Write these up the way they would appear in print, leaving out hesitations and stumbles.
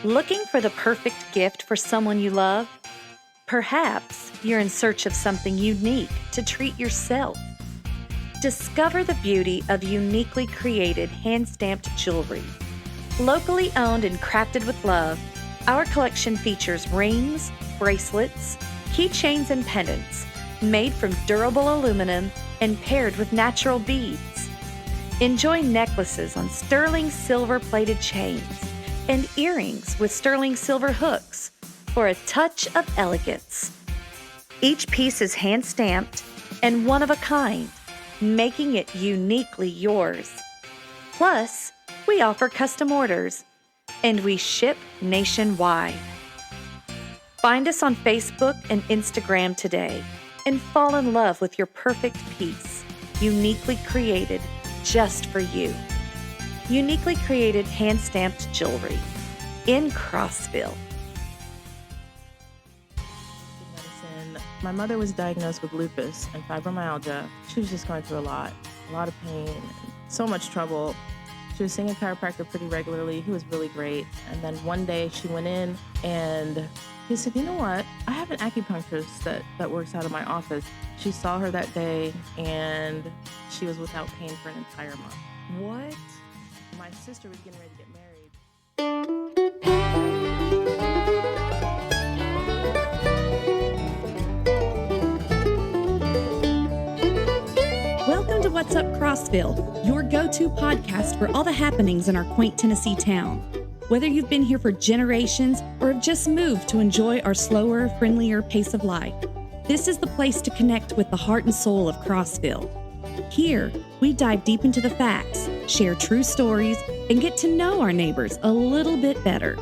Looking for the perfect gift for someone you love? Perhaps you're in search of something unique to treat yourself. Discover the beauty of uniquely created hand-stamped jewelry. Locally owned and crafted with love, our collection features rings, bracelets, keychains, and pendants made from durable aluminum and paired with natural beads. Enjoy necklaces on sterling silver-plated chains and earrings with sterling silver hooks for a touch of elegance. Each piece is hand-stamped and one of a kind, making it uniquely yours. Plus, we offer custom orders, and we ship nationwide. Find us on Facebook and Instagram today and fall in love with your perfect piece, uniquely created just for you. Uniquely created hand-stamped jewelry in Crossville. My mother was diagnosed with lupus and fibromyalgia. She was just going through a lot of pain, and so much trouble. She was seeing a chiropractor pretty regularly. He was really great. And then one day she went in and he said, you know what? I have an acupuncturist that works out of my office. She saw her that day and she was without pain for an entire month. What? My sister was getting ready to get married. Welcome to What's Up Crossville, your go-to podcast for all the happenings in our quaint Tennessee town. Whether you've been here for generations or have just moved to enjoy our slower, friendlier pace of life, this is the place to connect with the heart and soul of Crossville. Here, we dive deep into the facts, share true stories, and get to know our neighbors a little bit better.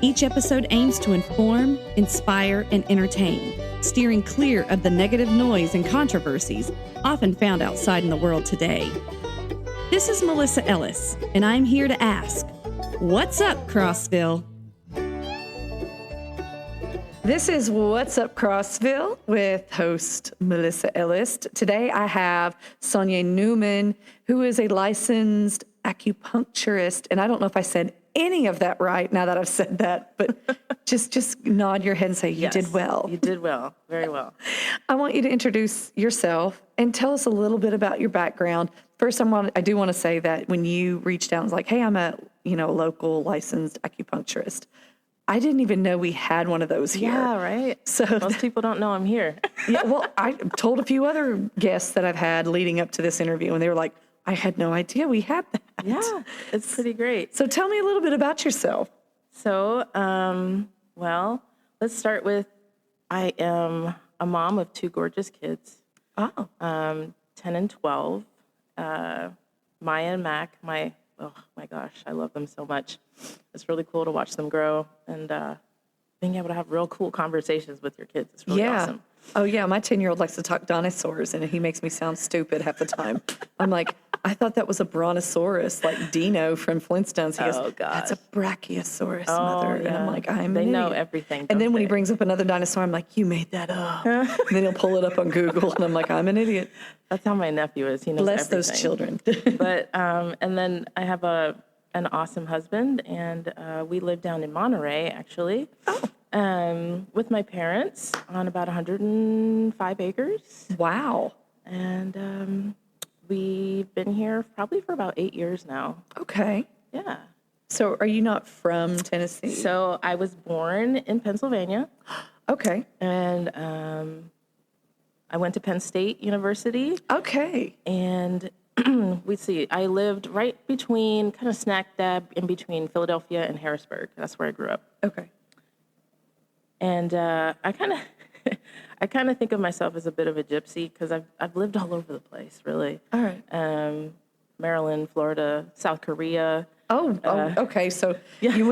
Each episode aims to inform, inspire, and entertain, steering clear of the negative noise and controversies often found outside in the world today. This is Melissa Ellis, and I'm here to ask, what's up, Crossville? This is What's Up Crossville with host Melissa Ellis. Today I have Sonia Newman, who is a licensed acupuncturist. And I don't know if I said any of that right now that I've said that, but just nod your head and say you did well. You did well, very well. I want you to introduce yourself and tell us a little bit about your background. First, I do want to say that when you reached out and was like, hey, I'm a local licensed acupuncturist, I didn't even know we had one of those here. Yeah, right. So most people don't know I'm here. Yeah, well, I told a few other guests that I've had leading up to this interview, and they were like, I had no idea we had that. Yeah, it's pretty great. So tell me a little bit about yourself. So, well, let's start with, I am a mom of two gorgeous kids. Oh. 10 and 12. Maya and Mac, oh my gosh, I love them so much. It's really cool to watch them grow and being able to have real cool conversations with your kids. It's really awesome. Oh, yeah. My 10-year-old likes to talk dinosaurs, and he makes me sound stupid half the time. I'm like, I thought that was a brontosaurus, like Dino from Flintstones. He goes, that's a brachiosaurus, Mother. Yeah. And I'm like, They know everything. And then when he brings up another dinosaur, I'm like, you made that up. And then he'll pull it up on Google, and I'm like, I'm an idiot. That's how my nephew is. He knows Bless everything. those children. But, and then I have an awesome husband, and we live down in Monterey, actually. With my parents on about 105 acres. Wow. And we've been here probably for about 8 years now. Okay. Yeah. So are you not from Tennessee? So I was born in Pennsylvania. Okay. And I went to Penn State University. Okay. And I lived right between, kind of smack dab in between Philadelphia and Harrisburg. That's where I grew up. Okay. And I kind of think of myself as a bit of a gypsy because I've lived all over the place, really. All right. Maryland, Florida, South Korea. Okay. So you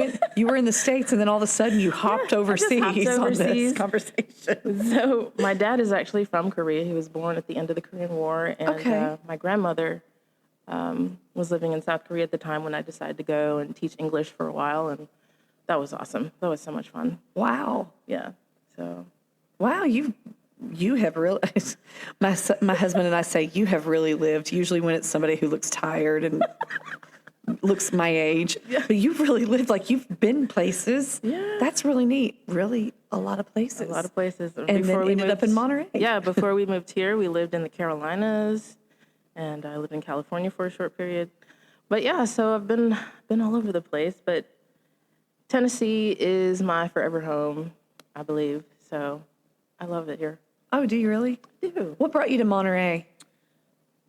were in the States, and then all of a sudden you hopped overseas on this conversation. So my dad is actually from Korea. He was born at the end of the Korean War, and my grandmother was living in South Korea at the time when I decided to go and teach English for a while, and that was awesome. That was so much fun. Wow. Yeah. So. Wow, you have really. My husband and I say you have really lived. Usually, when it's somebody who looks tired and looks my age, but you've really lived, like, you've been places. Yeah. That's really neat. Really, a lot of places. A lot of places. And then ended up in Monterey. Yeah, before we moved here, we lived in the Carolinas, and I lived in California for a short period. But yeah, so I've been all over the place. But Tennessee is my forever home, I believe. So I love it here. Oh, do you really? I do. What brought you to Monterey?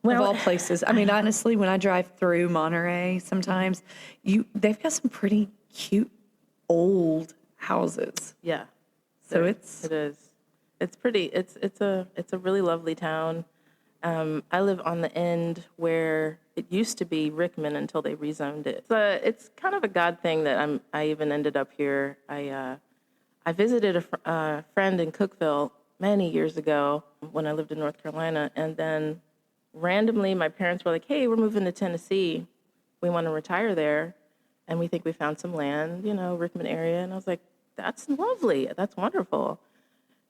Well, of all places. I mean, honestly, when I drive through Monterey, sometimes they've got some pretty cute old houses. Yeah. So it is. It's pretty. It's a really lovely town. I live on the end where it used to be Rickman until they rezoned it. It's kind of a God thing that I even ended up here. I visited a friend in Cookville many years ago when I lived in North Carolina, and then randomly my parents were like, "Hey, we're moving to Tennessee. We want to retire there, and we think we found some land, Rickman area." And I was like, "That's lovely. That's wonderful."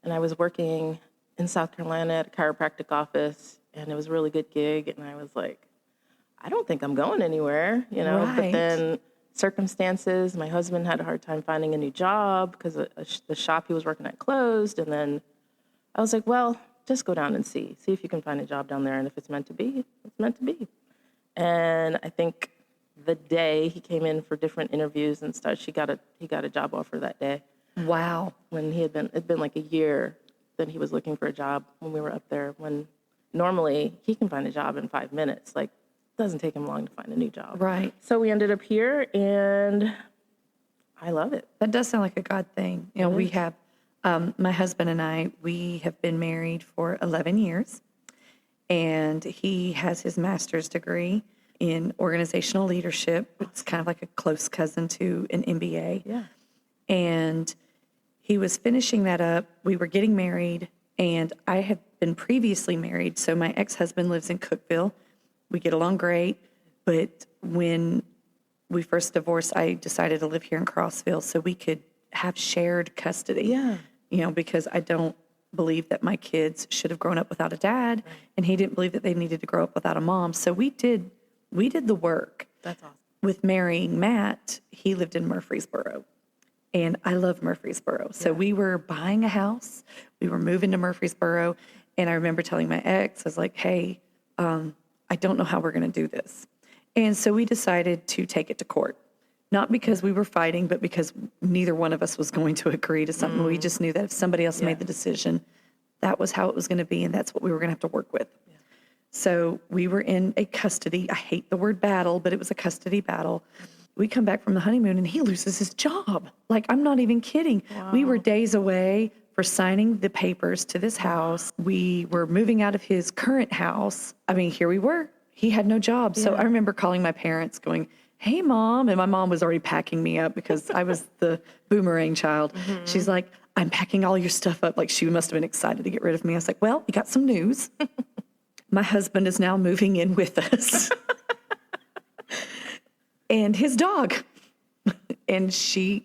And I was working in South Carolina at a chiropractic office, and it was a really good gig. And I was like, I don't think I'm going anywhere, Right. But then circumstances, my husband had a hard time finding a new job because the shop he was working at closed. And then I was like, well, just go down and see if you can find a job down there. And if it's meant to be, it's meant to be. And I think the day he came in for different interviews and stuff, he got a job offer that day. Wow. When it'd been like a year that he was looking for a job when we were up there, when normally he can find a job in 5 minutes. Like, it doesn't take him long to find a new job. Right. So we ended up here, and I love it. That does sound like a God thing. We have, my husband and I, we have been married for 11 years, and he has his master's degree in organizational leadership. It's kind of like a close cousin to an MBA. Yeah. And he was finishing that up. We were getting married, and I have been previously married. So my ex-husband lives in Cookville. We get along great. But when we first divorced, I decided to live here in Crossville so we could have shared custody. Yeah. Because I don't believe that my kids should have grown up without a dad, and he didn't believe that they needed to grow up without a mom. So we did the work. That's awesome. With marrying Matt, he lived in Murfreesboro. And I love Murfreesboro. So we were buying a house. We were moving to Murfreesboro. And I remember telling my ex, I was like, hey, I don't know how we're going to do this. And so we decided to take it to court. Not because we were fighting, but because neither one of us was going to agree to something. We just knew that if somebody else made the decision, that was how it was going to be. And that's what we were going to have to work with. Yeah. So we were in a custody. I hate the word battle, but it was a custody battle. We come back from the honeymoon and he loses his job. Like, I'm not even kidding. Wow. We were days away for signing the papers to this house. We were moving out of his current house. I mean, here we were. He had no job. Yeah. So I remember calling my parents going, hey, Mom. And my mom was already packing me up because I was the boomerang child. Mm-hmm. She's like, I'm packing all your stuff up. Like, she must have been excited to get rid of me. I was like, well, we got some news. My husband is now moving in with us. And his dog. And she,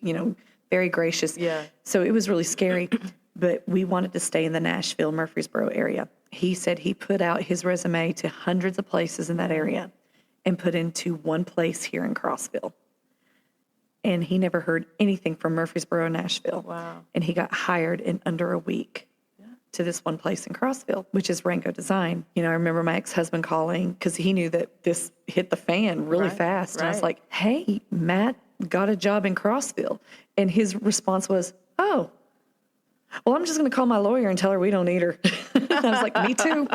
very gracious. Yeah. So it was really scary. But we wanted to stay in the Nashville, Murfreesboro area. He said he put out his resume to hundreds of places in that area and put into one place here in Crossville. And he never heard anything from Murfreesboro, Nashville. Wow. And he got hired in under a week to this one place in Crossville, which is Rango Design. I remember my ex-husband calling because he knew that this hit the fan really fast. And I was like, hey, Matt got a job in Crossville. And his response was, oh, well, I'm just going to call my lawyer and tell her we don't need her. I was like, me too.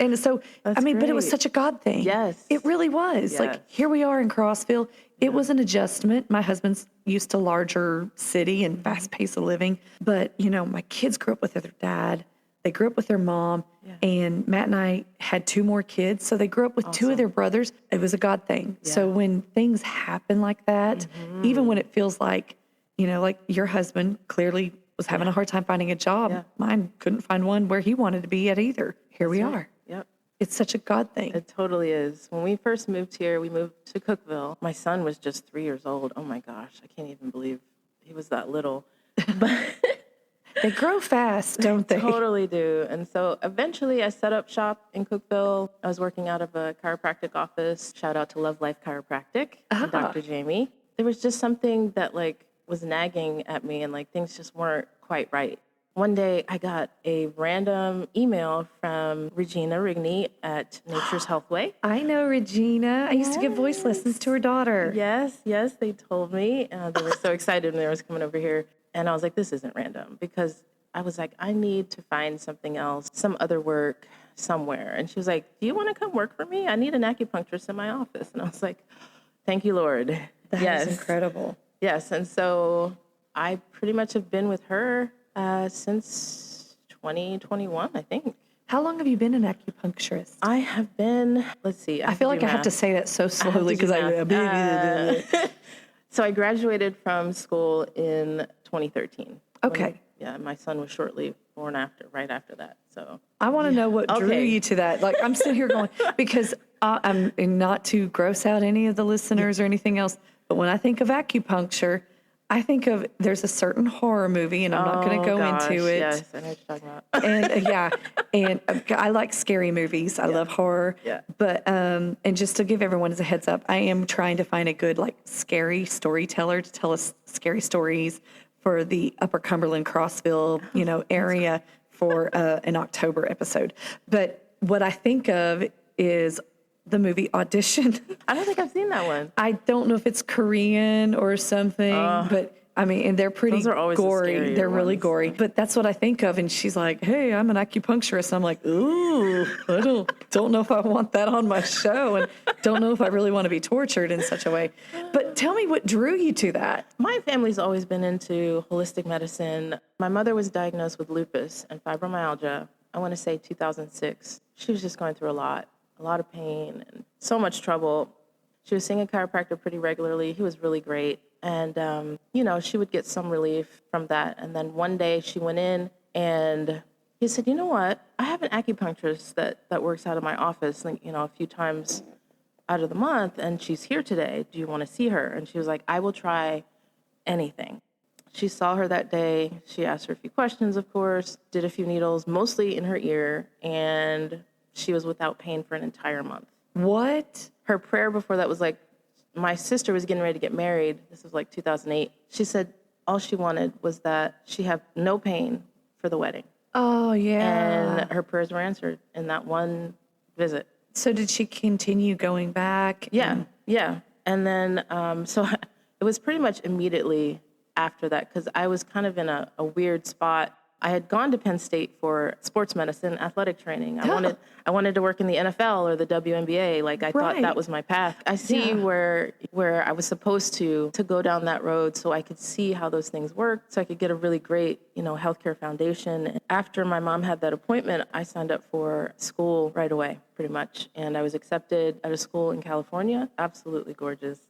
And so, That's but great. it was such a God thing. Yes. It really was. Yes. Like, here we are in Crossville. It was an adjustment. My husband's used to larger city and fast pace of living. But, my kids grew up with their dad. They grew up with their mom. Yeah. And Matt and I had 2 more kids. So they grew up with 2 of their brothers. It was a God thing. Yeah. So when things happen like that, even when it feels like, like your husband clearly was having a hard time finding a job. Yeah. Mine couldn't find one where he wanted to be at either. Here we are. Yep. It's such a God thing. It totally is. When we first moved here, we moved to Cookville. My son was just 3 years old. Oh my gosh, I can't even believe he was that little. But They grow fast, don't they? Totally do. And so eventually I set up shop in Cookville. I was working out of a chiropractic office. Shout out to Love Life Chiropractic and Dr. Jamie. There was just something that like was nagging at me and like things just weren't quite right. One day I got a random email from Regina Rigney at Nature's Healthway. I know Regina. I used to give voice lessons to her daughter. Yes, they told me. They were so excited when I was coming over here. And I was like, this isn't random, because I was like, I need to find something else, some other work somewhere. And she was like, do you want to come work for me? I need an acupuncturist in my office. And I was like, thank you, Lord. That is incredible. Yes. And so I pretty much have been with her since 2021, I think. How long have you been an acupuncturist? I have been, let's see. I feel like I have to say that so slowly because So I graduated from school in 2013. Okay. My son was shortly born right after that. So I want to know what drew you to that. Like, I'm sitting here going, because I'm not to gross out any of the listeners or anything else, but when I think of acupuncture, I think of there's a certain horror movie, and I'm not going to go into it. Yes, I know what you're talking about. And I like scary movies. I love horror. Yeah. But and just to give everyone as a heads up, I am trying to find a good like scary storyteller to tell us scary stories for the Upper Cumberland, Crossville, area for an October episode. But what I think of is the movie Audition. I don't think I've seen that one. I don't know if it's Korean or something, but I mean, and they're pretty those are always gory. They're really gory, but that's what I think of. And she's like, "Hey, I'm an acupuncturist." I'm like, "Ooh, I don't know if I want that on my show, and don't know if I really want to be tortured in such a way." But tell me, what drew you to that? My family's always been into holistic medicine. My mother was diagnosed with lupus and fibromyalgia. I want to say 2006. She was just going through a lot of pain and so much trouble. She was seeing a chiropractor pretty regularly. He was really great. And, she would get some relief from that. And then one day she went in and he said, you know what? I have an acupuncturist that works out of my office, a few times out of the month, and she's here today. Do you want to see her? And she was like, I will try anything. She saw her that day. She asked her a few questions, of course, did a few needles, mostly in her ear, and she was without pain for an entire month. What? Her prayer before that was like, my sister was getting ready to get married. This was like 2008. She said all she wanted was that she have no pain for the wedding. Oh, yeah. And her prayers were answered in that one visit. So did she continue going back? Yeah. And then, so it was pretty much immediately after that, because I was kind of in a weird spot. I had gone to Penn State for sports medicine, athletic training. I wanted to work in the NFL or the WNBA. Like, I thought that was my path. I see where I was supposed to go down that road, so I could see how those things worked, so I could get a really great, healthcare foundation. After my mom had that appointment, I signed up for school right away, pretty much. And I was accepted at a school in California. Absolutely gorgeous.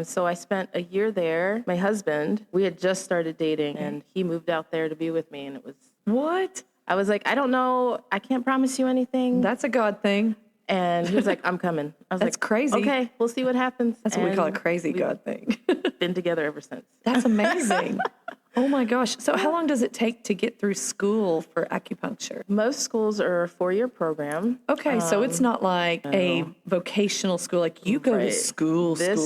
So I spent a year there. My husband, we had just started dating, and he moved out there to be with me, and it was... What? I was like, I don't know. I can't promise you anything. That's a God thing. And he was like, I'm coming. I was That's like, crazy. Okay, we'll see what happens. That's what we call a crazy God thing. Been together ever since. That's amazing. Oh my gosh. So how long does it take to get through school for acupuncture? Most schools are a 4-year program. Okay, so it's not like a vocational school, like you go to school. This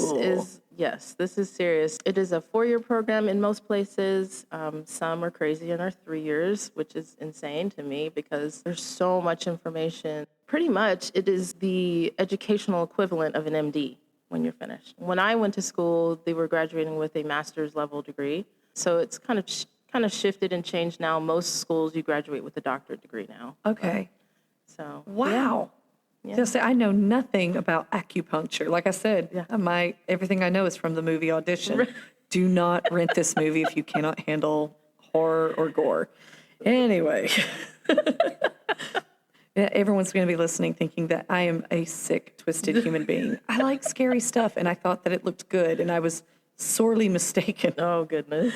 is serious. It is a 4-year program in most places. Some are crazy and are 3 years, which is insane to me because there's so much information. Pretty much, it is the educational equivalent of an MD when you're finished. When I went to school, they were graduating with a master's level degree. So it's kind of shifted and changed now. Most schools, you graduate with a doctorate degree now. Okay. So wow. Yeah. Just say, I know nothing about acupuncture. Like I said, everything I know is from the movie Audition. Do not rent this movie if you cannot handle horror or gore. Anyway. Everyone's going to be listening thinking that I am a sick, twisted human being. I like scary stuff, and I thought that it looked good, and I was sorely mistaken. Oh, goodness.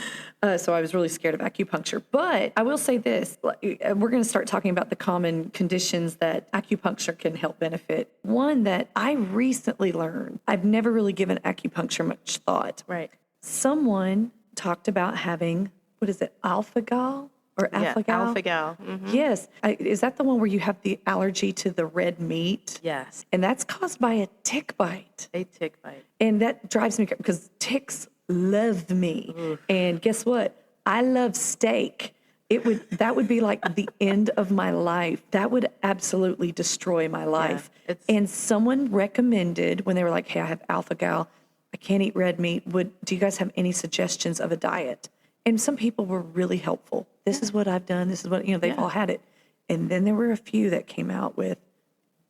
So I was really scared of acupuncture. But I will say this. We're going to start talking about the common conditions that acupuncture can help benefit. One that I recently learned, I've never really given acupuncture much thought. Right. Someone talked about having what is it, alpha-gal or Yeah, alpha-gal? alpha-gal. Mm-hmm. Yes. Is that the one where you have the allergy to the red meat? Yes, And that's caused by a tick bite. a tick bite. And that drives me because ticks love me. Oof. And guess what? I love steak. That would be like the end of my life. That would absolutely destroy my life. And someone recommended when they were like, "Hey, I have alpha gal. I can't eat red meat. Do you guys have any suggestions of a diet?" And some people were really helpful. This is what I've done. This is what, they've all had it. And then there were a few that came out with,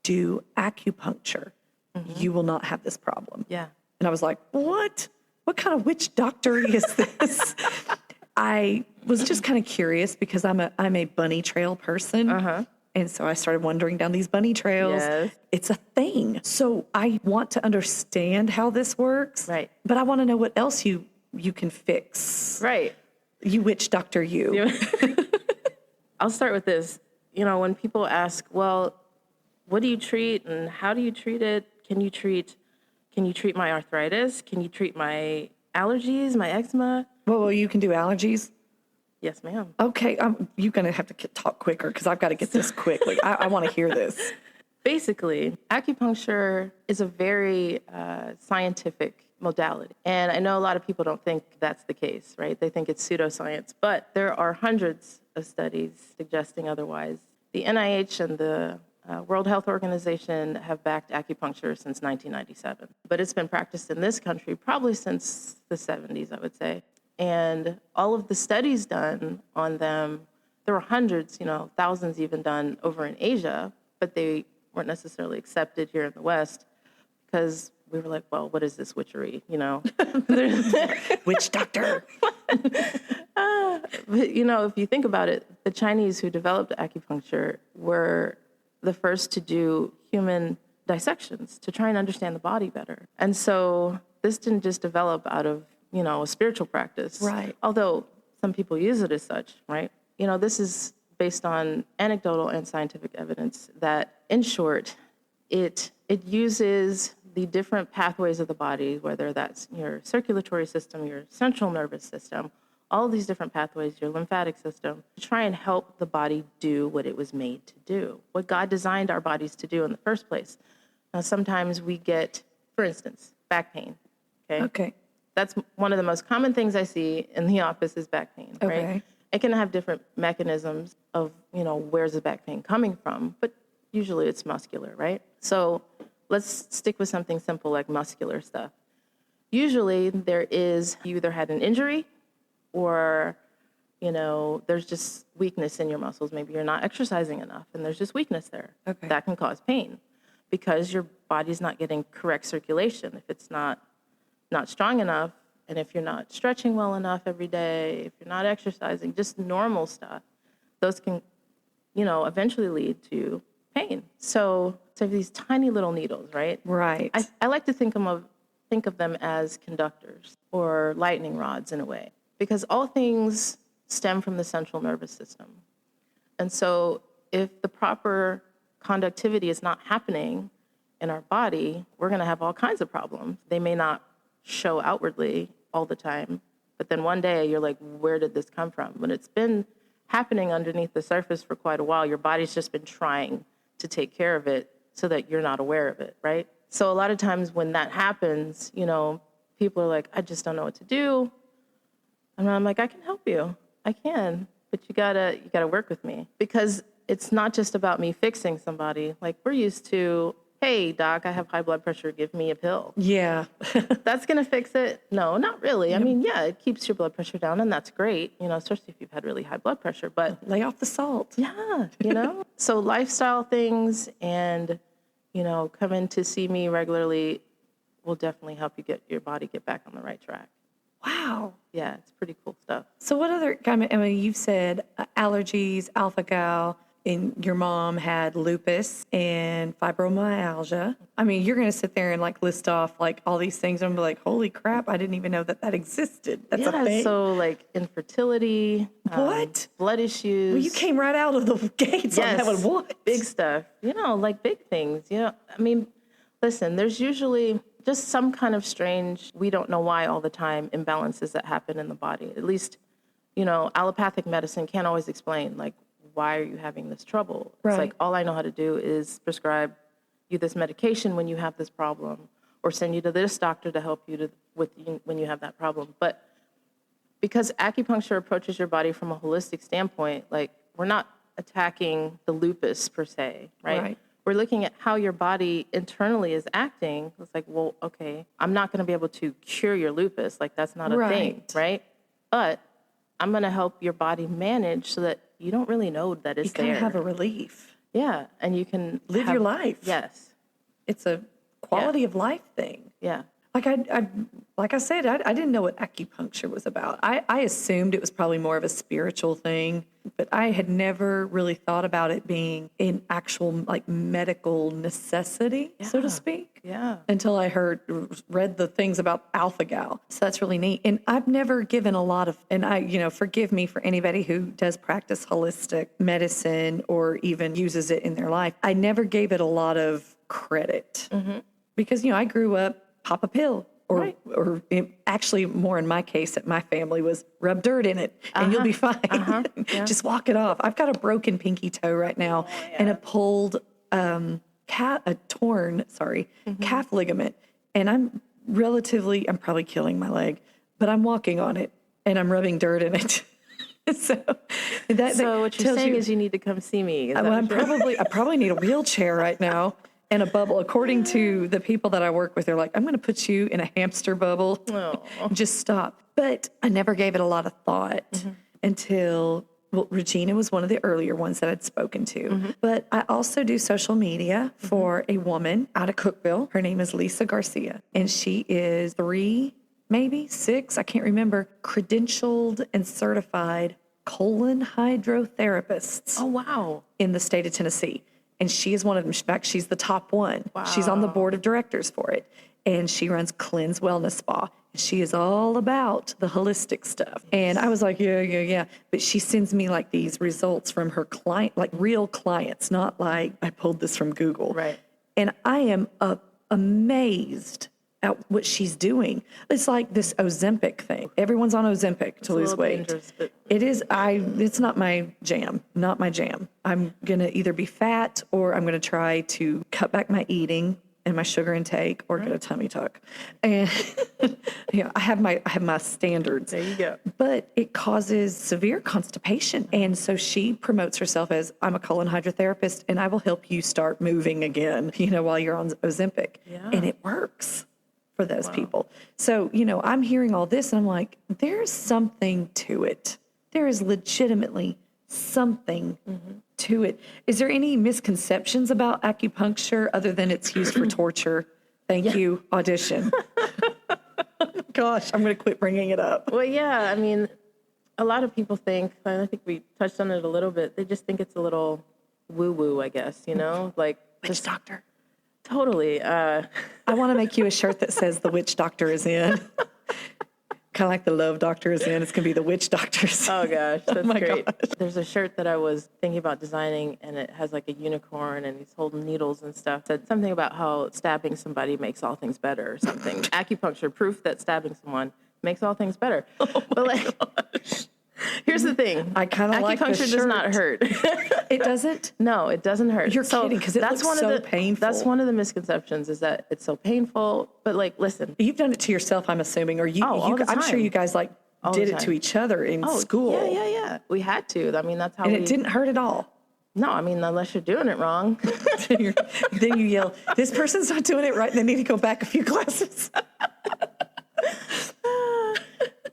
do acupuncture. You will not have this problem. Yeah. And I was like, what? What kind of witch doctor is this? I was just kind of curious because I'm a bunny trail person. And so I started wandering down these bunny trails. Yes. It's a thing. So I want to understand how this works. Right. But I want to know what else you can fix. Right. You witch doctor you. I'll start with this. When people ask, well, what do you treat and how do you treat it? Can you treat my arthritis? Can you treat my allergies, my eczema? Well, you can do allergies? Yes, ma'am. Okay, you're going to have to talk quicker because I've got to get this quickly. I want to hear this. Basically, acupuncture is a very scientific modality. And I know a lot of people don't think that's the case, right? They think it's pseudoscience, but there are hundreds of studies suggesting otherwise. The NIH and the World Health Organization have backed acupuncture since 1997, but it's been practiced in this country probably since the 70s, I would say. And all of the studies done on them, there were hundreds, thousands even done over in Asia, but they weren't necessarily accepted here in the West because we were like, well, what is this witchery, Witch doctor. But, if you think about it, the Chinese who developed acupuncture were the first to do human dissections to try and understand the body better. And so this didn't just develop out of, a spiritual practice. Right. Although some people use it as such, right? This is based on anecdotal and scientific evidence that, in short, it uses the different pathways of the body, whether that's your circulatory system, your central nervous system, all of these different pathways, your lymphatic system, to try and help the body do what it was made to do, what God designed our bodies to do in the first place. Now, sometimes we get, for instance, back pain. Okay. That's one of the most common things I see in the office is back pain, right? Okay. It can have different mechanisms of, where's the back pain coming from, but usually it's muscular, right? So let's stick with something simple like muscular stuff. Usually you either had an injury or, there's just weakness in your muscles. Maybe you're not exercising enough and there's just weakness there. Okay. That can cause pain because your body's not getting correct circulation. If it's not strong enough, and if you're not stretching well enough every day, if you're not exercising, just normal stuff, those can, eventually lead to pain. So these tiny little needles, right? Right. I like to think of them as conductors or lightning rods in a way, because all things stem from the central nervous system. And so if the proper conductivity is not happening in our body, we're going to have all kinds of problems. They may not show outwardly all the time, but then one day you're like, where did this come from? When it's been happening underneath the surface for quite a while, your body's just been trying to take care of it so that you're not aware of it, right? So a lot of times when that happens, people are like, I just don't know what to do. And I'm like, I can help you. I can, but you gotta work with me, because it's not just about me fixing somebody. Like, we're used to, hey, doc, I have high blood pressure, give me a pill. Yeah. That's going to fix it? No, not really. I mean, yeah, it keeps your blood pressure down, and that's great, especially if you've had really high blood pressure. But Lay off the salt. yeah, So lifestyle things and, come in to see me regularly will definitely help you get your body get back on the right track. Wow. Yeah, it's pretty cool stuff. So what other, you've said allergies, alpha-gal, and your mom had lupus and fibromyalgia. You're going to sit there and list off all these things and be like, holy crap, I didn't even know that existed. That's a thing. So infertility. What? Blood issues. Well, you came right out of the gates on that one. What? Big stuff. Big things. Listen, there's usually just some kind of strange, we don't know why all the time, imbalances that happen in the body. At least, allopathic medicine can't always explain, like, why are you having this trouble? Right. It's like, all I know how to do is prescribe you this medication when you have this problem, or send you to this doctor to help you when you have that problem. But because acupuncture approaches your body from a holistic standpoint, like, we're not attacking the lupus per se, right? We're looking at how your body internally is acting. It's like, well, okay, I'm not going to be able to cure your lupus. Like, that's not a thing, right? But I'm going to help your body manage so that you don't really know that it's there. You kind of have a relief. Yeah, and you can live your life. Yes. It's a quality of life thing. Yeah. Like I said, I didn't know what acupuncture was about. I assumed it was probably more of a spiritual thing, but I had never really thought about it being an actual, like, medical necessity, so to speak. Yeah. Until I read the things about alpha-gal. So that's really neat. And I've never given a lot of, and forgive me for anybody who does practice holistic medicine or even uses it in their life. I never gave it a lot of credit because, I grew up, pop a pill, or actually, more in my case, at my family, was rub dirt in it and you'll be fine. Just walk it off. I've got a broken pinky toe right now and a pulled, torn calf ligament. And I'm probably killing my leg, but I'm walking on it and I'm rubbing dirt in it. So what you're saying is you need to come see me. I probably need a wheelchair right now. And a bubble. According to the people that I work with, they're like, I'm going to put you in a hamster bubble. Oh. Just stop. But I never gave it a lot of thought until, Regina was one of the earlier ones that I'd spoken to. But I also do social media for a woman out of Cookville. Her name is Lisa Garcia. And she is 3, maybe 6, I can't remember, credentialed and certified colon hydrotherapists. Oh, wow. In the state of Tennessee. And she is one of them. In fact, she's the top one. Wow. She's on the board of directors for it. And she runs Cleanse Wellness Spa. She is all about the holistic stuff. And I was like, yeah. But she sends me, like, these results from her client, like real clients, not like I pulled this from Google. Right. And I am amazed at what she's doing. It's like this Ozempic thing. Everyone's on Ozempic to lose weight. It is. It's not my jam. Not my jam. I'm gonna either be fat or I'm gonna try to cut back my eating and my sugar intake or get a tummy tuck. And I have my standards. There you go. But it causes severe constipation. And so she promotes herself as, I'm a colon hydrotherapist and I will help you start moving again, while you're on Ozempic. Yeah. And it works for those people. So, I'm hearing all this and I'm like, there's something to it. There is legitimately something to it. Is there any misconceptions about acupuncture other than it's used for torture? Thank you, audition. Gosh, I'm going to quit bringing it up. Well, yeah, I mean, a lot of people think, and I think we touched on it a little bit, they just think it's a little woo-woo, I guess, like... Witch doctor. Totally. I want to make you a shirt that says the witch doctor is in. Kind of like the love doctor is in. It's going to be the witch doctors. Oh, gosh. That's great. Gosh. There's a shirt that I was thinking about designing, and it has like a unicorn, and he's holding needles and stuff. It said something about how stabbing somebody makes all things better or something. Acupuncture, proof that stabbing someone makes all things better. Oh, gosh. Here's the thing. I kind of like the shirt. Acupuncture does not hurt. It doesn't? No, it doesn't hurt. You're kidding, because it looks so painful. That's one of the misconceptions, is that it's so painful. But, listen. You've done it to yourself, I'm assuming, or all the time. I'm sure you guys, did it to each other in school. Yeah. We had to. I mean, that's how it didn't hurt at all. No, I mean, unless you're doing it wrong. Then you yell, this person's not doing it right, and they need to go back a few classes.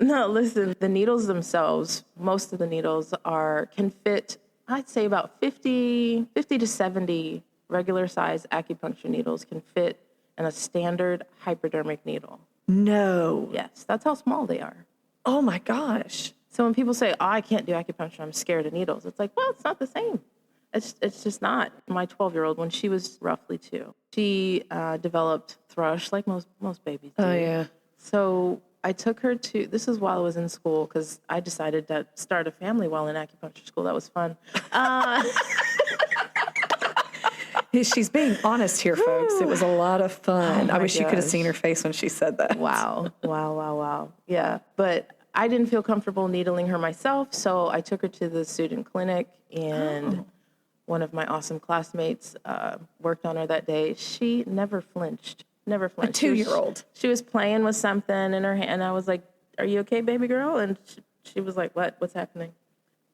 No, listen, the needles themselves, most of the needles can fit, I'd say about 50 to 70 regular size acupuncture needles can fit in a standard hypodermic needle. No. Yes, that's how small they are. Oh my gosh. So when people say, I can't do acupuncture, I'm scared of needles, it's like, well, it's not the same. It's just not. My 12-year-old, when she was roughly 2, she developed thrush like most babies do. Oh, yeah. So I took her to, this is while I was in school, because I decided to start a family while in acupuncture school. That was fun. She's being honest here, folks. It was a lot of fun. I wish you could have seen her face when she said that. Wow. Yeah. But I didn't feel comfortable needling her myself, so I took her to the student clinic, and one of my awesome classmates worked on her that day. She never flinched. Never flinched. A 2-year-old. She was playing with something in her hand, and I was like, "Are you okay, baby girl?" And she was like, "What? What's happening?"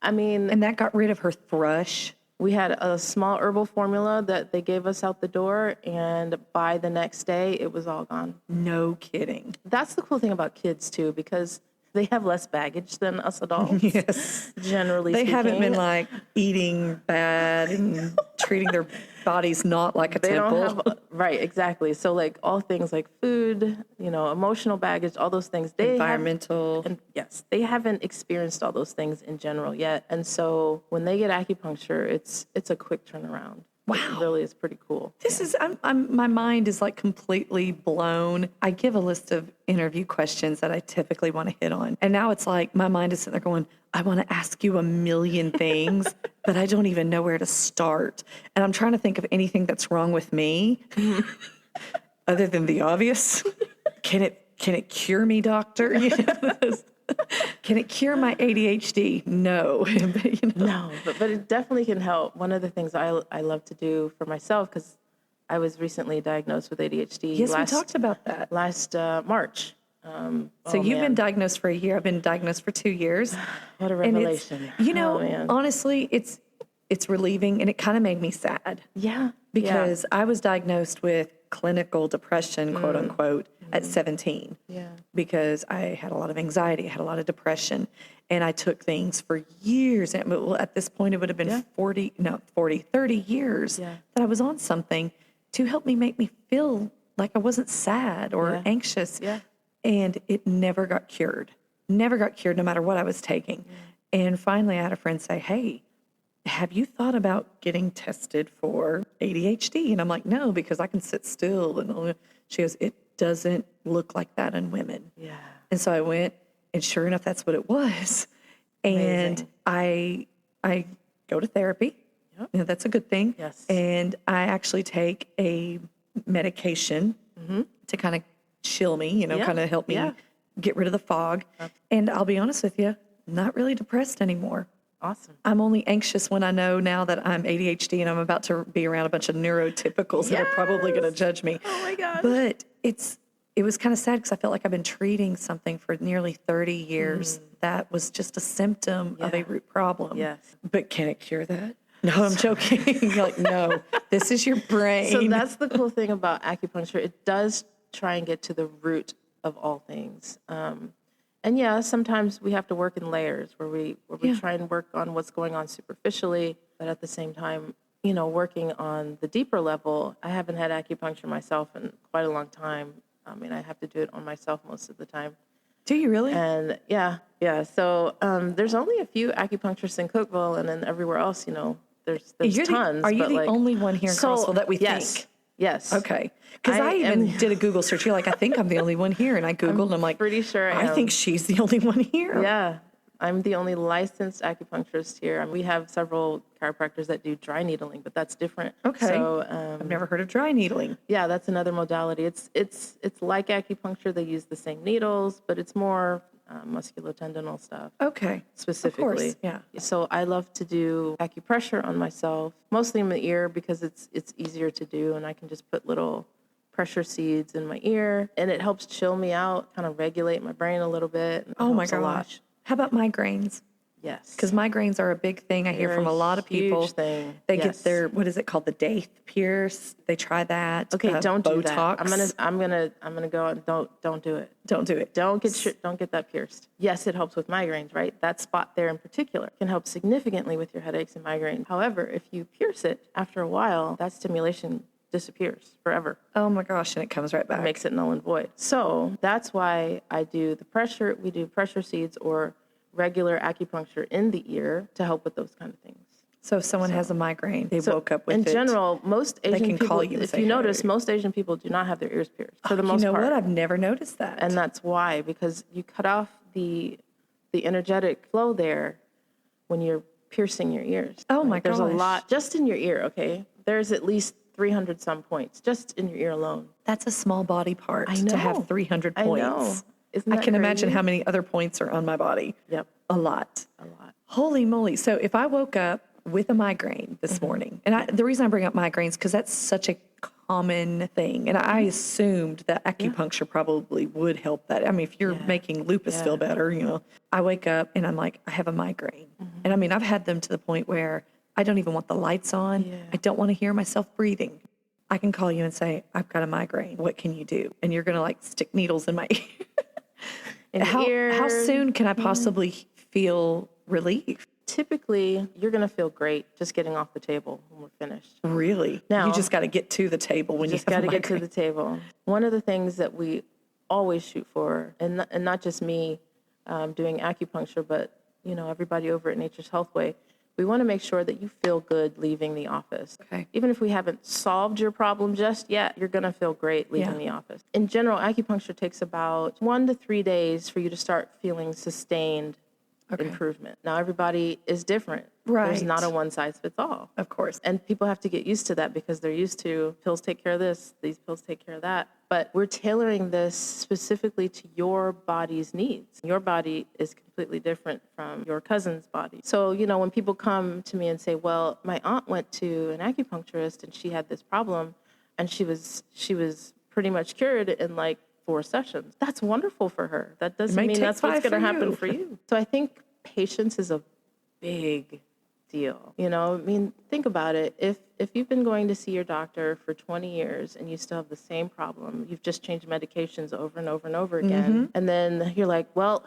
I mean, And that got rid of her thrush. we had a small herbal formula that they gave us out the door, and by the next day, it was all gone. No kidding. That's the cool thing about kids, too, because they have less baggage than us adults. Yes. Generally They speaking. haven't been like eating bad and treating their bodies not like a They temple. don't have, right, exactly. So, like, all things like food, emotional baggage, all those things. Environmental. Yes, they haven't experienced all those things in general yet. And so when they get acupuncture, it's a quick turnaround. Wow. It really is pretty cool. This is, my mind is like completely blown. I give a list of interview questions that I typically want to hit on. And now it's like my mind is sitting there going, I want to ask you a million things, but I don't even know where to start. And I'm trying to think of anything that's wrong with me other than the obvious. Can it cure me, doctor? Can it cure my ADHD? No. No, but it definitely can help. One of the things I love to do for myself, because I was recently diagnosed with ADHD. Yes, we talked about that. Last March. So you've been diagnosed for a year. I've been diagnosed for 2 years. What a revelation. Honestly, it's relieving, and it kind of made me sad. Yeah. Because I was diagnosed with clinical depression, quote unquote, at 17. Yeah. Because I had a lot of anxiety, I had a lot of depression, and I took things for years. And at this point, it would have been 30 years that I was on something to help me make me feel like I wasn't sad or anxious. Yeah. And it never got cured. Never got cured, no matter what I was taking. And finally, I had a friend say, "Hey, have you thought about getting tested for ADHD?" And I'm like, "No, because I can sit still." And she goes, "It doesn't look like that in women." Yeah. And so I went, and sure enough, that's what it was. And I go to therapy. Yep. That's a good thing. Yes. And I actually take a medication to kind of chill me, kind of help me get rid of the fog. And I'll be honest with you, not really depressed anymore. Awesome. I'm only anxious when I know now that I'm ADHD and I'm about to be around a bunch of neurotypicals that are probably going to judge me. Oh my gosh. But it was kind of sad because I felt like I've been treating something for nearly 30 years that was just a symptom of a root problem. Yes. But can it cure that? No, I'm joking. You're like, no, this is your brain. So that's the cool thing about acupuncture. It does try and get to the root of all things. And sometimes we have to work in layers where we try and work on what's going on superficially, but at the same time, working on the deeper level. I haven't had acupuncture myself in quite a long time. I mean, I have to do it on myself most of the time. Do you really? And so there's only a few acupuncturists in Cookeville, and then everywhere else, there's tons. Are you the only one here in Crossville that we think? Yes. Okay. Because I even did a Google search. You're like, I think I'm the only one here. And I Googled and I'm like, pretty sure I think she's the only one here. Yeah. I'm the only licensed acupuncturist here. We have several chiropractors that do dry needling, but that's different. Okay. So I've never heard of dry needling. Yeah, that's another modality. It's like acupuncture. They use the same needles, but it's more musculotendinal stuff. Okay. Specifically. Of course, yeah. So I love to do acupressure on myself, mostly in my ear because it's easier to do, and I can just put little pressure seeds in my ear, and it helps chill me out, kind of regulate my brain a little bit. Oh my gosh. How about migraines? Yes. Because migraines are a big thing. I hear from a lot of people. Huge thing. They get their, what is it called? The Daith pierce. They try that. Okay, don't do Botox. that. I'm gonna go and don't do it. Don't do it. Don't get that pierced. Yes, it helps with migraines, right? That spot there in particular can help significantly with your headaches and migraines. However, if you pierce it, after a while, that stimulation disappears forever. Oh my gosh, and it comes right back. It makes it null and void. So that's why I do we do pressure seeds or regular acupuncture in the ear to help with those kind of things. So if someone has a migraine, they woke up with in it. In general, most Asian can people, call you and if say, you notice, hey. most Asian people do not have their ears pierced for the most part. You know what? I've never noticed that. And that's why, because you cut off the energetic flow there when you're piercing your ears. Oh my gosh. There's a lot just in your ear, okay? There's at least 300 some points just in your ear alone. That's a small body part to have 300 points. I know. Isn't I that can imagine crazy? how many other points are on my body. Yep. A lot. A lot. Holy moly. So if I woke up with a migraine this morning, and the reason I bring up migraines, because that's such a common thing. And I assumed that acupuncture probably would help that. I mean, if you're making lupus feel better, I wake up and I'm like, I have a migraine. And I mean, I've had them to the point where I don't even want the lights on. Yeah. I don't want to hear myself breathing. I can call you and say, I've got a migraine. What can you do? And you're going to like stick needles in my ear. How soon can I possibly feel relief? Typically, you're going to feel great just getting off the table when we're finished. Really? Now, you just got to get to the table when you just have got a to get to migraine. the table. One of the things that we always shoot for, and not just me doing acupuncture, but everybody over at Nature's Health Way, we want to make sure that you feel good leaving the office. Okay. Even if we haven't solved your problem just yet, you're going to feel great leaving the office. In general, acupuncture takes about 1 to 3 days for you to start feeling sustained improvement. Now, everybody is different. Right. There's not a one-size-fits-all. Of course. And people have to get used to that because they're used to pills take care of this, these pills take care of that. But we're tailoring this specifically to your body's needs. Your body is completely different from your cousin's body. So, when people come to me and say, well, my aunt went to an acupuncturist and she had this problem and she was pretty much cured in like 4 sessions. That's wonderful for her. That doesn't mean that's what's going to happen for you. So I think patience is a big deal. I mean, think about it. If you've been going to see your doctor for 20 years and you still have the same problem, you've just changed medications over and over and over again. And then you're like, well,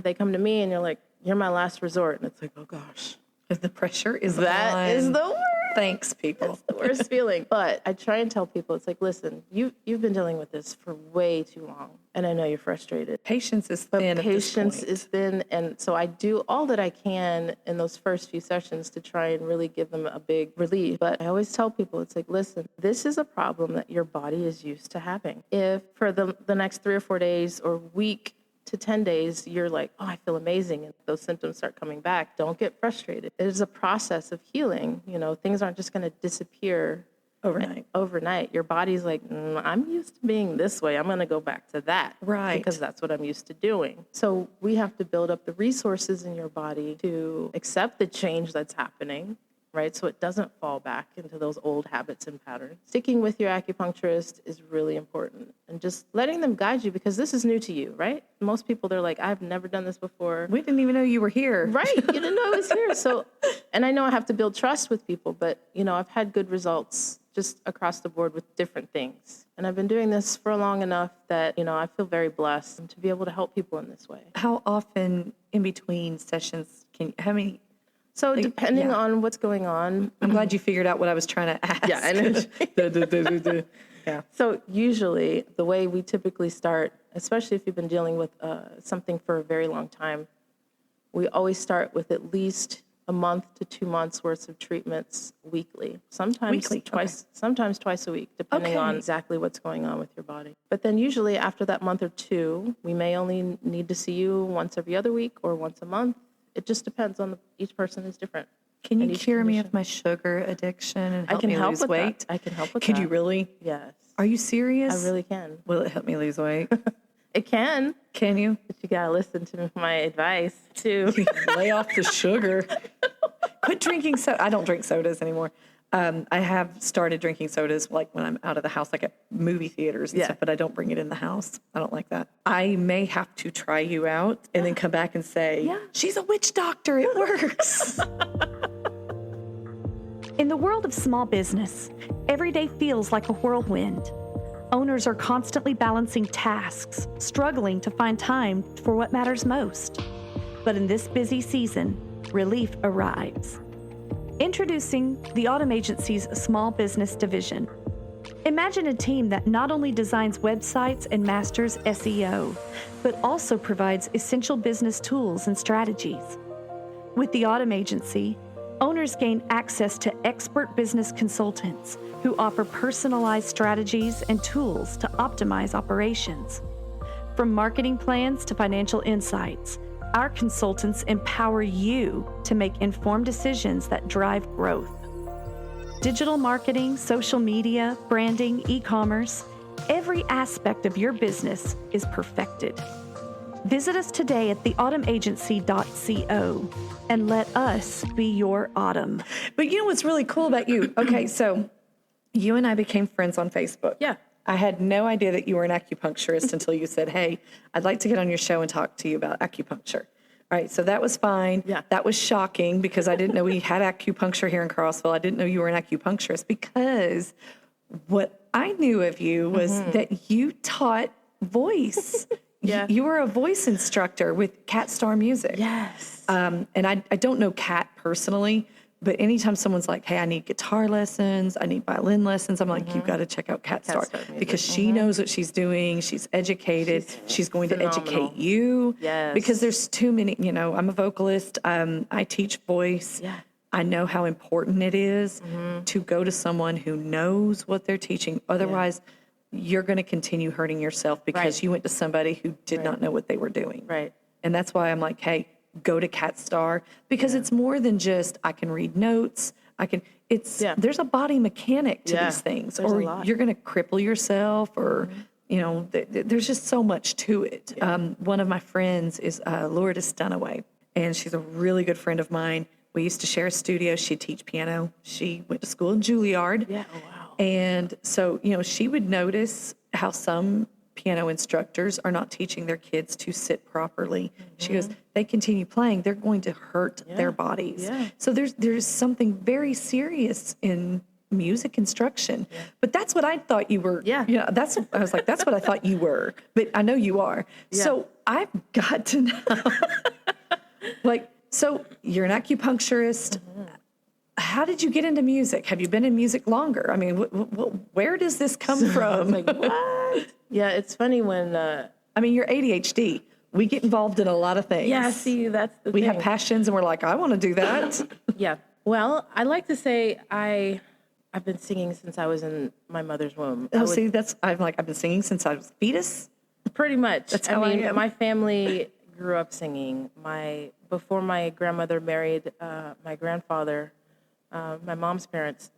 they come to me and you're like, you're my last resort. And it's like, oh gosh. The pressure is That is the worst. Thanks, people. The worst feeling. But I try and tell people, it's like, listen, you've been dealing with this for way too long. And I know you're frustrated. Patience is thin at this Patience point. is thin. And so I do all that I can in those first few sessions to try and really give them a big relief. But I always tell people, it's like, listen, this is a problem that your body is used to having. If for the next 3 or 4 days or week to 10 days, you're like, oh, I feel amazing, and those symptoms start coming back, don't get frustrated. It is a process of healing. Things aren't just going to disappear overnight. Your body's like, I'm used to being this way. I'm going to go back to that. Right. Because that's what I'm used to doing. So we have to build up the resources in your body to accept the change that's happening, right? So it doesn't fall back into those old habits and patterns. Sticking with your acupuncturist is really important, and just letting them guide you, because this is new to you, right? Most people, they're like, I've never done this before. We didn't even know you were here. Right. You didn't know I was here. So, and I know I have to build trust with people, but I've had good results just across the board with different things. And I've been doing this for long enough that, I feel very blessed to be able to help people in this way. How often in between sessions how many? So depending on what's going on. I'm glad you figured out what I was trying to ask. Yeah, I know. Yeah. So usually the way we typically start, especially if you've been dealing with something for a very long time, we always start with at least a month to 2 months worth of treatments weekly. Sometimes twice a week, depending on exactly what's going on with your body. But then usually after that month or 2, we may only need to see you once every other week or once a month. It just depends on each person is different. Can you cure me of my sugar addiction and help me lose weight? I can help with that. Could you really? Yes. Are you serious? I really can. Will it help me lose weight? It can. Can you? But you got to listen to my advice, too. Lay off the sugar. Quit drinking soda. I don't drink sodas anymore. I have started drinking sodas like when I'm out of the house, like at movie theaters and stuff, but I don't bring it in the house. I don't like that. I may have to try you out and then come back and say, she's a witch doctor. It works. In the world of small business, every day feels like a whirlwind. Owners are constantly balancing tasks, struggling to find time for what matters most. But in this busy season, relief arrives. Introducing the Autumn Agency's Small Business Division. Imagine a team that not only designs websites and masters SEO, but also provides essential business tools and strategies. With the Autumn Agency, owners gain access to expert business consultants who offer personalized strategies and tools to optimize operations. From marketing plans to financial insights, our consultants empower you to make informed decisions that drive growth. Digital marketing, social media, branding, e-commerce, every aspect of your business is perfected. Visit us today at theautumnagency.co and let us be your autumn. But you know what's really cool about you? Okay, so you and I became friends on Facebook. Yeah. I had no idea that you were an acupuncturist until you said, hey, I'd like to get on your show and talk to you about acupuncture. All right, so that was fine. Yeah. That was shocking because I didn't know we had acupuncture here in Crossville. I didn't know you were an acupuncturist because what I knew of you was that you taught voice. Yeah. You were a voice instructor with Cat Star Music. Yes. And I don't know Kat personally, but anytime someone's like, hey, I need guitar lessons, I need violin lessons, I'm like, you've got to check out Cat Star Star Music. because she knows what she's doing. She's educated. She's going to phenomenal. educate you. Yes. Because there's too many, I'm a vocalist. I teach voice. Yeah. I know how important it is to go to someone who knows what they're teaching. Otherwise, you're going to continue hurting yourself because you went to somebody who did not know what they were doing. Right. And that's why I'm like, hey, go to Cat Star because it's more than just I can read notes. There's a body mechanic to these things, there's a or lot. you're going to cripple yourself, or there's just so much to it. One of my friends is Lourdes Dunaway, and she's a really good friend of mine. We used to share a studio. She'd teach piano. She went to school in Juilliard. Yeah. Oh, wow. And so, she would notice how some piano instructors are not teaching their kids to sit properly. She goes, they continue playing, they're going to hurt their bodies. Yeah. So there's something very serious in music instruction. But that's what I thought you were. Yeah. I was like, that's what I thought you were. But I know you are. Yeah. So I've got to know. So you're an acupuncturist. How did you get into music? Have you been in music longer? I mean, where does this come from? Like, what? Yeah, it's funny when... you're ADHD. We get involved in a lot of things. yeah, see, that's the We thing. have passions, and we're like, I want to do that. Yeah. Well, I like to say I've been singing since I was in my mother's womb. I've been singing since I was a fetus. Pretty much. That's how I am. My family grew up singing. Before my grandmother married my grandfather, my mom's parents,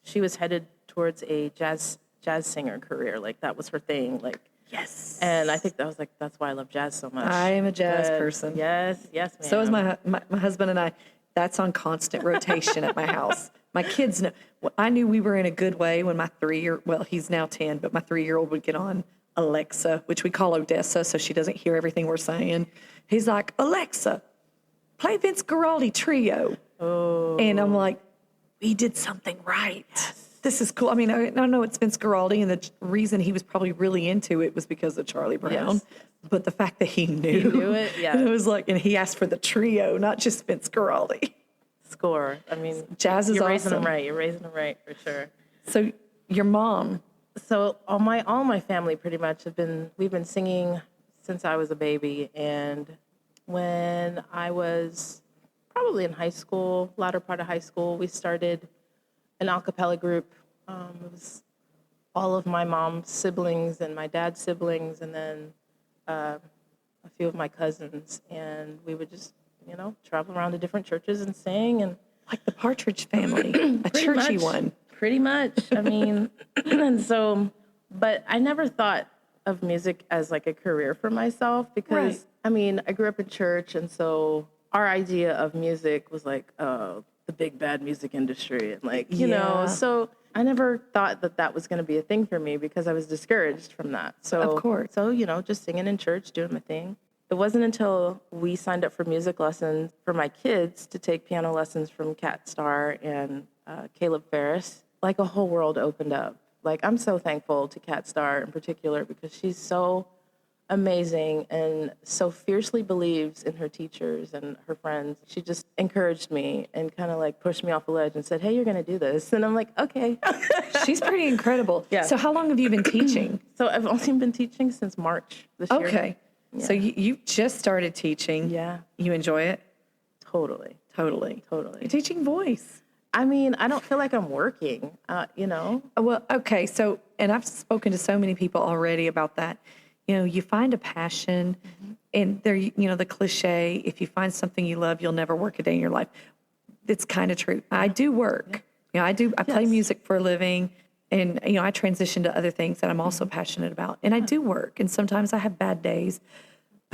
she was headed towards a jazz singer career. Like, that was her thing. Like, Yes. and I think that's why I love jazz so much. I am a jazz But person. Yes, ma'am. So is my husband and I. That's on constant rotation at my house. My kids know. Well, I knew we were in a good way when my 3-year, well, he's now 10, but my 3-year-old would get on Alexa, which we call Odessa, so she doesn't hear everything we're saying. He's like, Alexa, play Vince Guaraldi Trio. Oh. And I'm like, we did something right. This is cool. I mean, I know it's Vince Guaraldi, and the reason he was probably really into it was because of Charlie Brown. Yes. But the fact that he knew. He knew it, yeah. And it was like, and he asked for the trio, not just Vince Guaraldi. Score. I mean, Jazz is you're raising awesome. them right. You're raising them right for sure. So your mom, So all my family pretty much we've been singing since I was a baby, and when I was probably in high school, latter part of high school, we started an a cappella group. It was all of my mom's siblings and my dad's siblings, and then a few of my cousins, and we would just travel around to different churches and sing, and like the Partridge Family, a Pretty churchy much. one. Pretty much. I mean, and so, but I never thought of music as like a career for myself because, Right. I mean, I grew up in church, and so our idea of music was like, the big bad music industry, and like, you know, Yeah. so I never thought that was going to be a thing for me because I was discouraged from that. So, Of course. So, just singing in church, doing my thing. It wasn't until we signed up for music lessons for my kids to take piano lessons from Cat Star and Caleb Ferris, like a whole world opened up. Like, I'm so thankful to Cat Star in particular because she's so amazing and so fiercely believes in her teachers and her friends. She just encouraged me and kind of like pushed me off a ledge and said, hey, you're going to do this. And I'm like, okay. She's pretty incredible. Yeah. So how long have you been teaching? So I've only been teaching since March this year. Okay. So you just started teaching. Yeah, You enjoy it? totally. Totally. You're Totally. teaching voice. I mean, I don't feel like I'm working, Well, okay. So, and I've spoken to so many people already about that. You find a passion, and there, the cliche, if you find something you love, you'll never work a day in your life. It's kind of true. I do work. I play Yes. music for a living, and, I transition to other things that I'm also passionate about. And I do work, and sometimes I have bad days,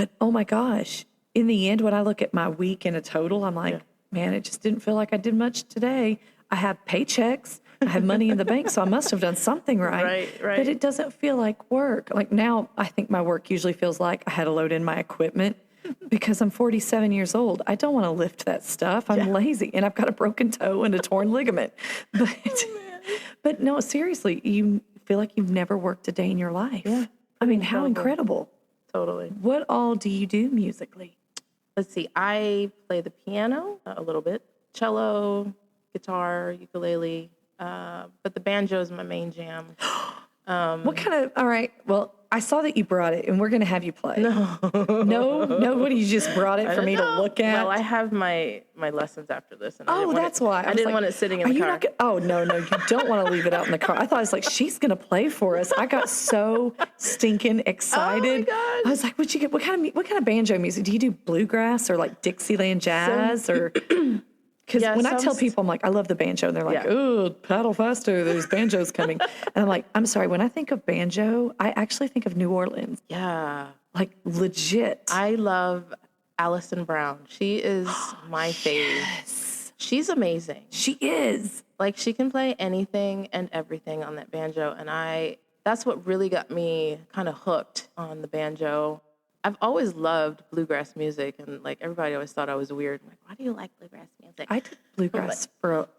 But oh my gosh, in the end, when I look at my week in a total, I'm like, man, it just didn't feel like I did much today. I have paychecks. I have money in the bank, so I must have done something right. Right. But it doesn't feel like work. Like now, I think my work usually feels like I had to load in my equipment because I'm 47 years old. I don't want to lift that stuff. I'm lazy, and I've got a broken toe and a torn ligament. But no, seriously, you feel like you've never worked a day in your life. Yeah. I mean, how incredible. Totally. What all do you do musically? Let's see. I play the piano a little bit, cello, guitar, ukulele, but the banjo is my main jam. What kind of, all right, well, I saw that you brought it, and we're going to have you play. No, what, you just brought it for me to look at? Well, I have my lessons after this. And that's why. I didn't want it sitting in the car. No, you don't want to leave it out in the car. I thought, it's like, she's going to play for us. I got so stinking excited. Oh, my gosh. I was like, what'd you get? What kind of banjo music? Do you do bluegrass or like Dixieland jazz or... Because when I tell people, I'm like, I love the banjo, and they're like, oh, paddle faster, there's banjos coming. And I'm like, I'm sorry, when I think of banjo, I actually think of New Orleans. Yeah. Like, legit. I love Alison Brown. She is my fave. Yes. She's amazing. She is. Like, she can play anything and everything on that banjo, and that's what really got me kind of hooked on the banjo. I've always loved bluegrass music, and like everybody always thought I was weird. I'm like, why do you like bluegrass music? I did bluegrass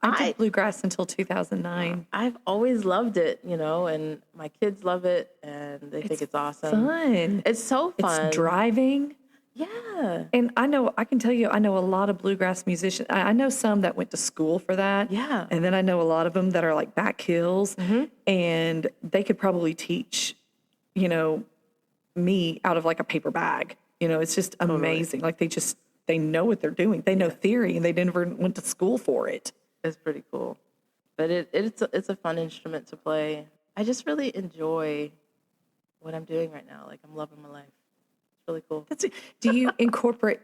I did bluegrass until 2009. I've always loved it, and my kids love it, and they think it's awesome. Fun. It's so fun. It's driving. Yeah. And I can tell you, I know a lot of bluegrass musicians. I know some that went to school for that. Yeah. And then I know a lot of them that are like back hills, and they could probably teach, me out of like a paper bag. It's just amazing. Like they know what they're doing. They know theory, and they never went to school for it. It's pretty cool. But it's a fun instrument to play. I just really enjoy what I'm doing right now. Like, I'm loving my life. It's really cool. That's it. Do you incorporate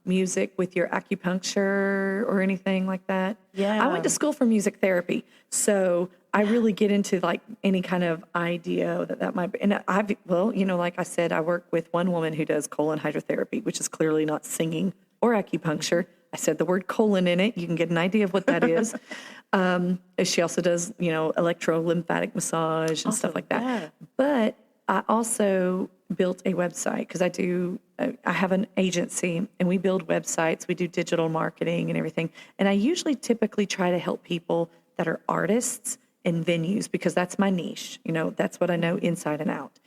music with your acupuncture or anything like that? Yeah. I went to school for music therapy, so I really get into like any kind of idea that might be. And like I said, I work with one woman who does colon hydrotherapy, which is clearly not singing or acupuncture. I said the word colon in it. You can get an idea of what that is. She also does, electrolymphatic massage and stuff like that. Yeah. But I also built a website because I have an agency, and we build websites. We do digital marketing and everything. And I typically try to help people that are artists and venues, because that's my niche. That's what I know inside and out.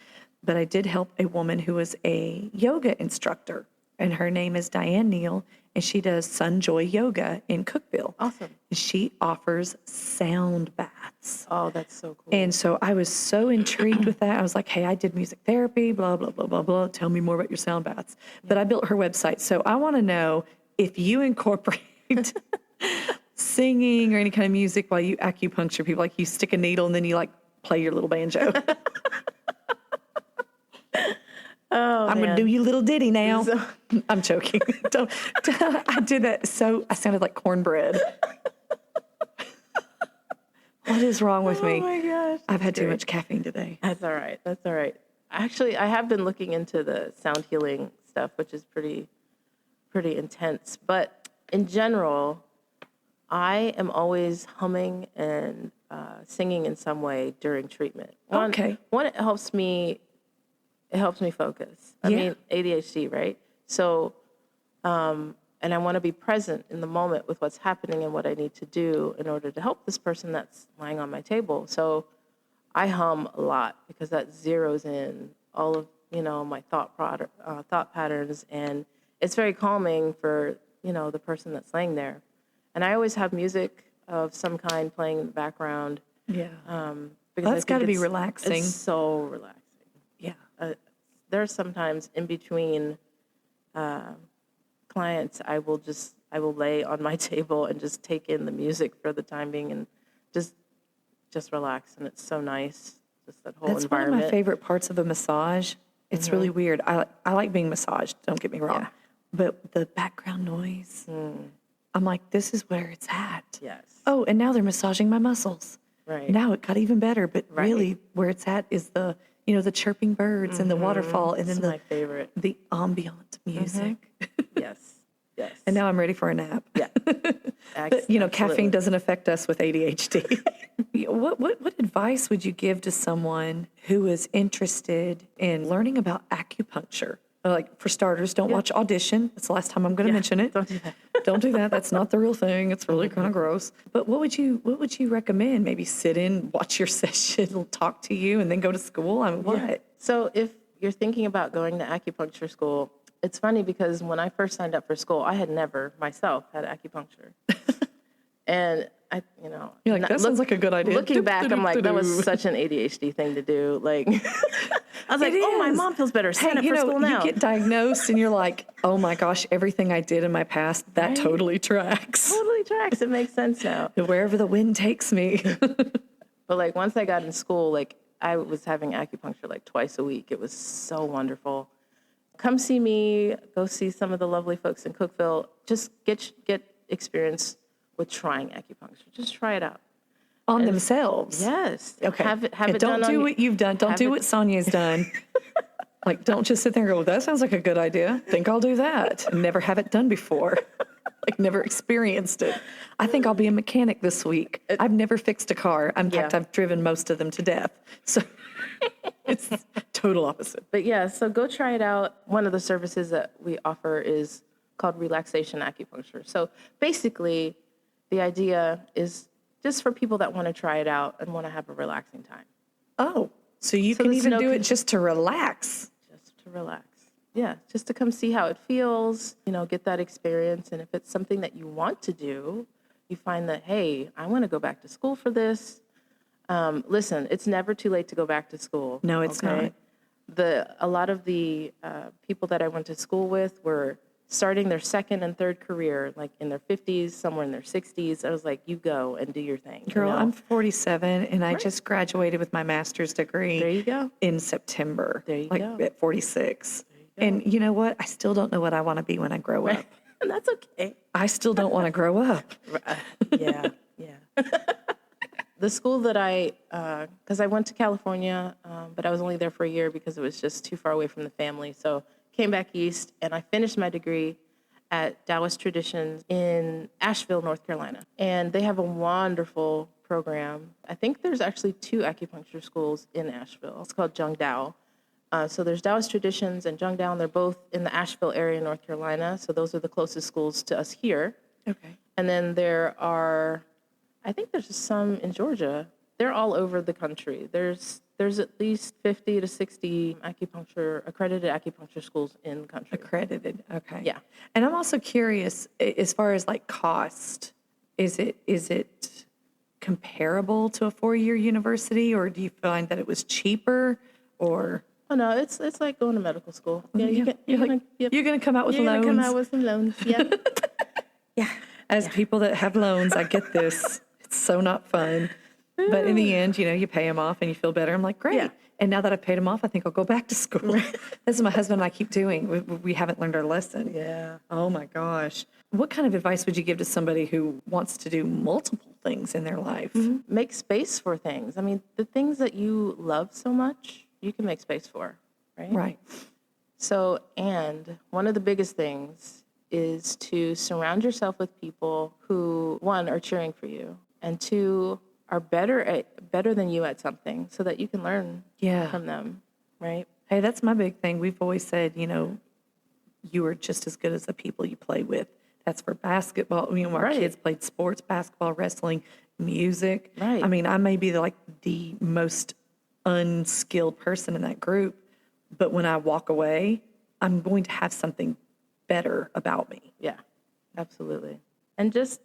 But I did help a woman who was a yoga instructor, and her name is Diane Neal, and she does Sun Joy Yoga in Cookville. Awesome. And she offers sound baths. Oh, that's so cool. And so I was so intrigued with that. I was like, hey, I did music therapy, blah, blah, blah, blah, blah. Tell me more about your sound baths. But I built her website. So I want to know if you incorporate singing or any kind of music while you acupuncture people, like you stick a needle and then you like play your little banjo. I'm going to do you a little ditty now. I'm joking. I did that. So I sounded like cornbread. What is wrong with me? Oh my gosh. I've had too much caffeine today. That's all right. Actually, I have been looking into the sound healing stuff, which is pretty intense. But in general, I am always humming and singing in some way during treatment. One, it helps me focus. I mean, ADHD, right? So, and I want to be present in the moment with what's happening and what I need to do in order to help this person that's lying on my table. So I hum a lot because that zeroes in all of, my thought patterns, and it's very calming for, the person that's laying there. And I always have music of some kind playing in the background. Yeah. Because that's got to be relaxing. It's so relaxing. Yeah. There's sometimes in between clients, I will lay on my table and just take in the music for the time being and just relax. And it's so nice, just that whole environment. That's one of my favorite parts of a massage. It's really weird. I like being massaged, don't get me wrong. Yeah. But the background noise, I'm like, this is where it's at. Yes. Oh, and now they're massaging my muscles. Right. Now it got even better, but really where it's at is you know, the chirping birds and the waterfall, and then It's my favorite. the ambient music. Yes. Yes. And now I'm ready for a nap. Yeah. But, you know, caffeine Absolutely. doesn't affect us with ADHD. What advice would you give to someone who is interested in learning about acupuncture? Like, for starters, don't watch Audition. That's the last time I'm going to mention it. Don't do that. Don't do that. That's not the real thing. It's really kind of gross. But what would you recommend? Maybe sit in, watch your session, talk to you, and then go to school? I mean, what? Yeah. So if you're thinking about going to acupuncture school, it's funny because when I first signed up for school, I had never myself had acupuncture. And You're like, that sounds like a good idea. Looking back, I'm like, that was such an ADHD thing to do. Like, I was like, oh, my mom feels better. Sign up for school now. You get diagnosed and you're like, oh my gosh, everything I did in my past, that totally tracks. Totally tracks. It makes sense now. Wherever the wind takes me. But like once I got in school, like I was having acupuncture like twice a week. It was so wonderful. Come see me. Go see some of the lovely folks in Cookville. Just get experience with trying acupuncture. Just try it out. On themselves. Yes. Okay. Have And it don't done do on what you've done. Don't do what Sonia's done. Like, don't just sit there and go, well, that sounds like a good idea. Think I'll do that. And never have it done before. Like, never experienced it. I think I'll be a mechanic this week. I've never fixed a car. In fact, I've driven most of them to death. So it's total opposite. But yeah, so go try it out. One of the services that we offer is called relaxation acupuncture. So basically, the idea is just for people that want to try it out and want to have a relaxing time. Oh, so you can there's even no do it just to relax. Just to relax. Yeah, just to come see how it feels, get that experience. And if it's something that you want to do, you find that, hey, I want to go back to school for this. Listen, it's never too late to go back to school. No, it's not. A lot of the people that I went to school with were starting their second and third career, like in their 50s, somewhere in their 60s. I was like, you go and do your thing. Girl, I'm 47, and I just graduated with my master's degree There you go. in September. There you like go. at 46. And you know what? I still don't know what I want to be when I grow up. And that's okay. I still don't want to grow up. Yeah. The school that because I went to California, but I was only there for a year because it was just too far away from the family. So came back east, and I finished my degree at Taoist Traditions in Asheville, North Carolina. And they have a wonderful program. I think there's actually 2 acupuncture schools in Asheville. It's called Zheng Dao. So there's Taoist Traditions and Zheng Dao, and they're both in the Asheville area, North Carolina. So those are the closest schools to us here. Okay. And then there are, I think there's some in Georgia. They're all over the country. There's at least 50 to 60 accredited acupuncture schools in the country. Accredited. Okay. Yeah. And I'm also curious, as far as like cost, is it comparable to a 4-year university, or do you find that it was cheaper, or? Oh no, it's like going to medical school. Yeah, You're going to come out with you're loans. gonna come out with some loans. Yeah. Yeah. As people that have loans, I get this. It's so not fun. But in the end, you pay them off and you feel better. I'm like, great. Yeah. And now that I've paid them off, I think I'll go back to school. That's what my husband and I keep doing. We haven't learned our lesson. Yeah. Oh my gosh. What kind of advice would you give to somebody who wants to do multiple things in their life? Make space for things. I mean, the things that you love so much, you can make space for, right? Right. So, and one of the biggest things is to surround yourself with people who, 1, are cheering for you, and 2, are better than you at something, so that you can learn from them, right? Hey, that's my big thing. We've always said, you are just as good as the people you play with. That's for basketball. Our kids played sports, basketball, wrestling, music. Right. I mean, I may be the most unskilled person in that group, but when I walk away, I'm going to have something better about me. Yeah, absolutely. And just,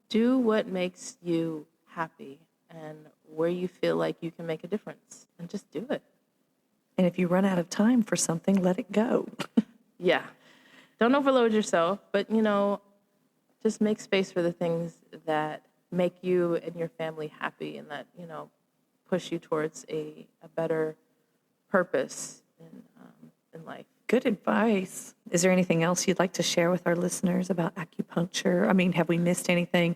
do what makes you happy and where you feel like you can make a difference, and just do it. And if you run out of time for something, let it go. Yeah. Don't overload yourself, but, just make space for the things that make you and your family happy, and that, push you towards a better purpose in life. Good advice. Is there anything else you'd like to share with our listeners about acupuncture? I mean, have we missed anything?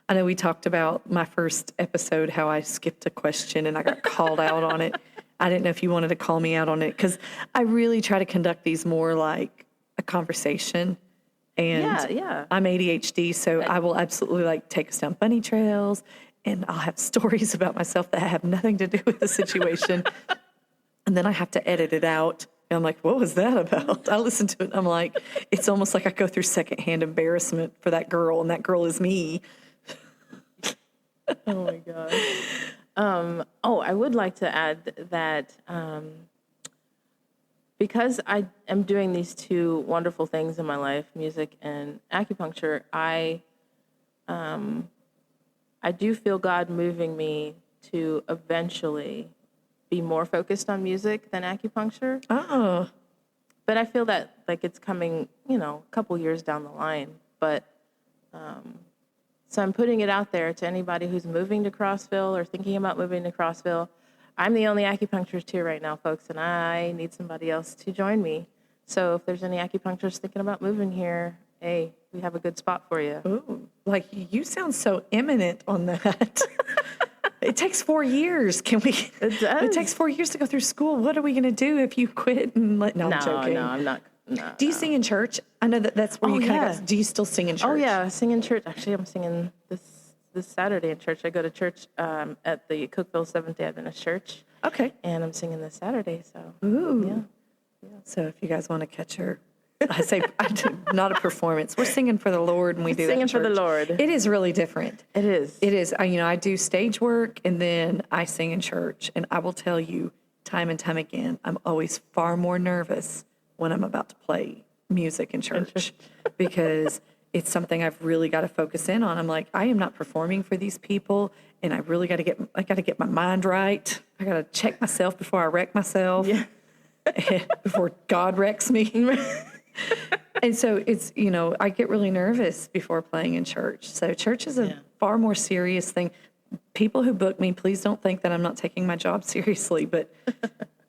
I know we talked about my first episode, how I skipped a question and I got called out on it. I didn't know if you wanted to call me out on it, because I really try to conduct these more like a conversation. And Yeah. I'm ADHD, so I will absolutely like take us down bunny trails, and I'll have stories about myself that have nothing to do with the situation. And then I have to edit it out. And I'm like, what was that about? I listen to it and I'm like, it's almost like I go through secondhand embarrassment for that girl, and that girl is me. Oh my God. I would like to add that because I am doing these two wonderful things in my life, music and acupuncture, I do feel God moving me to eventually be more focused on music than acupuncture. Oh, But I feel that like it's coming, a couple years down the line. But so I'm putting it out there to anybody who's moving to Crossville or thinking about moving to Crossville. I'm the only acupuncturist here right now, folks, and I need somebody else to join me. So if there's any acupuncturists thinking about moving here, hey, we have a good spot for you. ooh, like you sound so imminent on that. It takes 4 years. Can we? It does. It takes 4 years to go through school. What are we going to do if you quit and let? No, I'm joking. No, I'm not. No, Do you sing in church? I know that's where you kind of. Do you still sing in church? Oh yeah, I sing in church. Actually, I'm singing this Saturday in church. I go to church at the Cookville Seventh-day Adventist Church. Okay. And I'm singing this Saturday. So Ooh. Yeah. So if you guys want to catch her, I say not a performance. We're singing for the Lord, and we do singing that in for the church. Lord. It is really different. It is. It is. I do stage work, and then I sing in church. And I will tell you, time and time again, I'm always far more nervous when I'm about to play music in church because it's something I've really got to focus in on. I'm like, I am not performing for these people, and I really got to get my mind right. I got to check myself before I wreck myself. Yeah. Before God wrecks me. And so it's, I get really nervous before playing in church. So church is a far more serious thing. People who book me, please don't think that I'm not taking my job seriously, but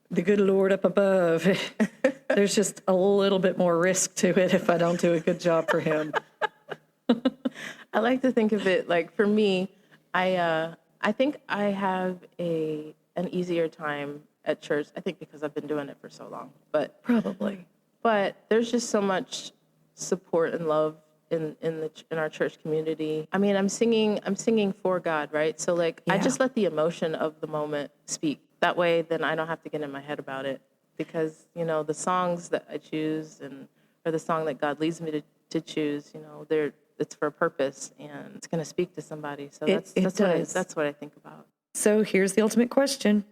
the good Lord up above, there's just a little bit more risk to it if I don't do a good job for him. I like to think of it like, for me, I think I have an easier time at church. I think because I've been doing it for so long, but Probably. But there's just so much support and love in our church community. I mean, I'm singing for God, right? So like, I just let the emotion of the moment speak. That way, then I don't have to get in my head about it, because the songs that I choose or the song that God leads me to choose, it's for a purpose, and it's going to speak to somebody. So that's what I think about. So here's the ultimate question.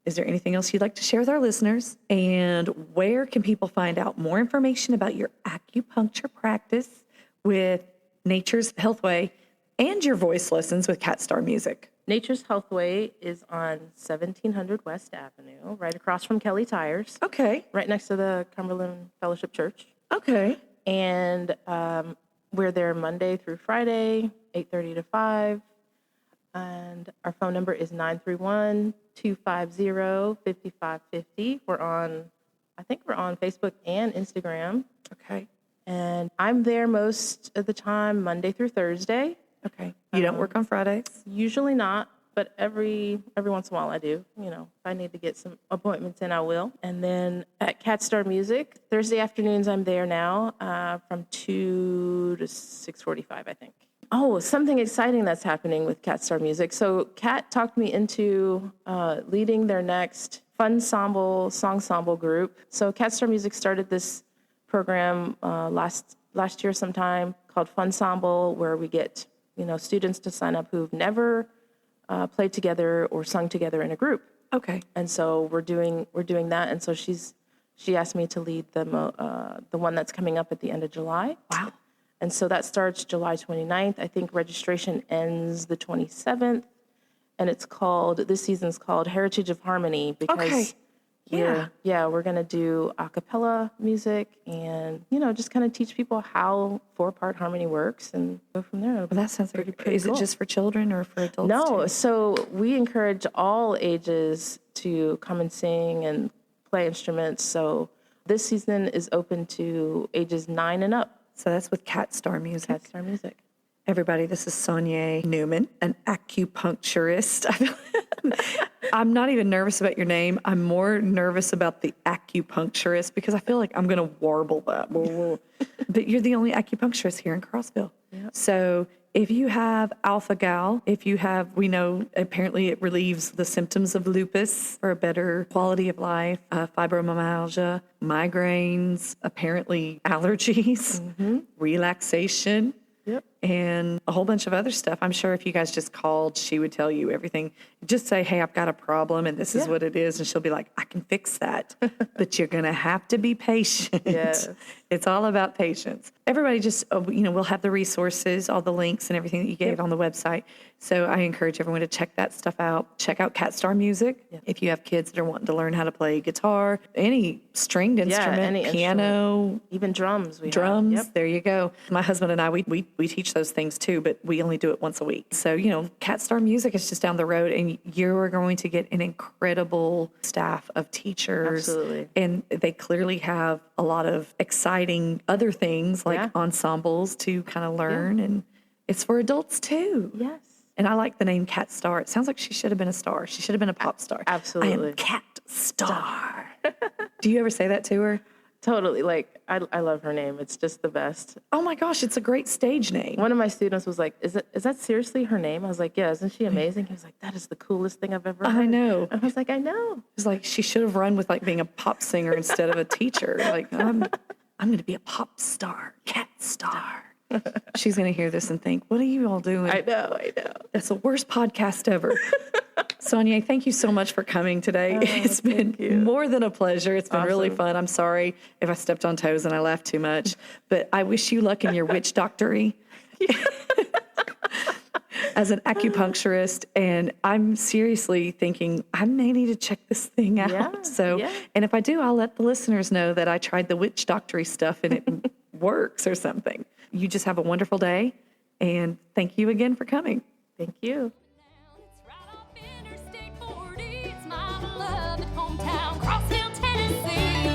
Is there anything else you'd like to share with our listeners? And where can people find out more information about your acupuncture practice with Nature's Healthway and your voice lessons with Cat Star Music? Nature's Healthway is on 1700 West Avenue, right across from Kelly Tires. Okay. Right next to the Cumberland Fellowship Church. Okay. And we're there Monday through Friday, 8:30 to 5. And our phone number is 931-250-5550. I think we're on Facebook and Instagram. Okay. And I'm there most of the time, Monday through Thursday. Okay. You don't work on Fridays? Usually not, but every once in a while I do. If I need to get some appointments in, I will. And then at Cat Star Music, Thursday afternoons I'm there now from 2 to 6:45, I think. Oh, something exciting that's happening with Cat Star Music. So Cat talked me into leading their next song ensemble group. So Cat Star Music started this program last year sometime called Fun Ensemble, where we get students to sign up who've never played together or sung together in a group. Okay. And so we're doing that. And so she asked me to lead the one that's coming up at the end of July. Wow. And so that starts July 29th. I think registration ends the 27th. And this season's called Heritage of Harmony, because we're going to do a cappella music and, just kind of teach people how 4-part harmony works and go from there. Well, that sounds pretty cool. Is it just for children or for adults? No. too? So we encourage all ages to come and sing and play instruments. So this season is open to ages 9 and up. So that's with Cat Star Music. Cat Star Music. Everybody, this is Sonia Newman, an acupuncturist. I'm not even nervous about your name. I'm more nervous about the acupuncturist because I feel like I'm going to warble that. But you're the only acupuncturist here in Crossville. Yep. So if you have alpha-gal, we know apparently it relieves the symptoms of lupus for a better quality of life, fibromyalgia, migraines, apparently allergies, relaxation. Yep. And a whole bunch of other stuff. I'm sure if you guys just called, she would tell you everything. Just say, hey, I've got a problem and this is what it is. And she'll be like, I can fix that. But you're going to have to be patient. Yes. It's all about patience. Everybody just, we'll have the resources, all the links and everything that you gave on the website. So I encourage everyone to check that stuff out. Check out Cat Star Music. Yep. If you have kids that are wanting to learn how to play guitar, any stringed instrument, any piano. Instrument. Even drums. Drums. Yep. There you go. My husband and I, we teach those things too, but we only do it once a week. So, Cat Star Music is just down the road and you're going to get an incredible staff of teachers. Absolutely. And they clearly have a lot of exciting other things like ensembles to kind of learn. And it's for adults too. Yes. And I like the name Cat Star. It sounds like she should have been a star. She should have been a pop star. Absolutely. I am Cat Star. Do you ever say that to her? Totally. I love her name. It's just the best. Oh my gosh, it's a great stage name. One of my students was like, is that seriously her name? I was like, yeah, isn't she amazing? He was like, that is the coolest thing I've ever heard. I know. And I was like, I know. It's like she should have run with being a pop singer instead of a teacher. I'm going to be a pop star, Cat Star. She's going to hear this and think, what are you all doing? I know. That's the worst podcast ever. Sonia, thank you so much for coming today. It's been more than a pleasure. It's been really fun. I'm sorry if I stepped on toes and I laughed too much, but I wish you luck in your witch doctory as an acupuncturist. And I'm seriously thinking I may need to check this thing out. And if I do, I'll let the listeners know that I tried the witch doctory stuff and it works or something. You just have a wonderful day. And thank you again for coming. Thank you. Hometown, Crossville, Tennessee.